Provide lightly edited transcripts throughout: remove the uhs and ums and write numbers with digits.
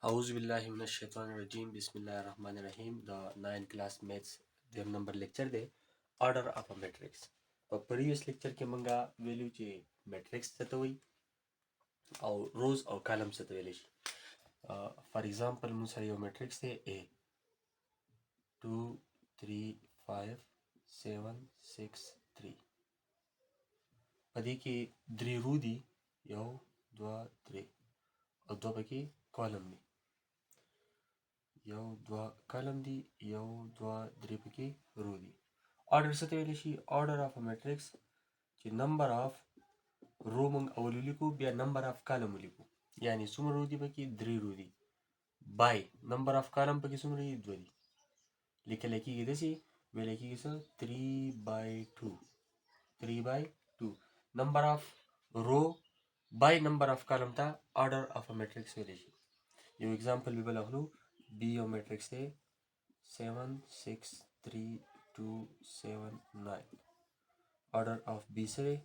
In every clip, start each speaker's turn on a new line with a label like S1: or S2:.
S1: أعوذ بالله من الشيطان الرجيم بسم الله الرحمن الرحيم The 9th class maths देव number lecture the order of a matrix په previous lecture کې مونږه ویلو چې matrix څه ته وایي او rows او columns څه ته ویل شي for example مونږ سره یو matrix دی A 2 3 5 7 6 3 په دې کې درې رو دي یو دوه درې او دوه پکې کالم دي یو دوه کالم دي یو دوه درې پکې رو دي order څه ته ویلی شي order of a matrix چې number of رو موږ اول ولیکو بیا number of column ولیکو یعنی څومره رو دي پکې درې رو دي by number of column پکې څومره دي دوه دي لیکلی کېږي داسې ویلی کېږي څه 3/2 number of رو by number of column ته order of a matrix ویلی شي یو example به بل اخلو B یو matrix دی 7 6 3 2 7 9 order of B څه دی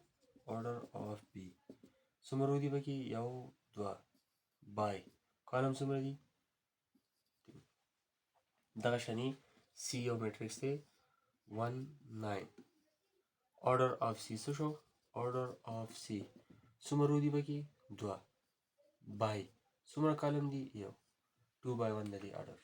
S1: order of B څومره رو دي پکې یو دوه by column څومره دي دغه شانې C یو matrix دی 1 9 order of C څه شو order of C څومره رو دي پکې دوه by څومره column دي یو 2/1 د دې order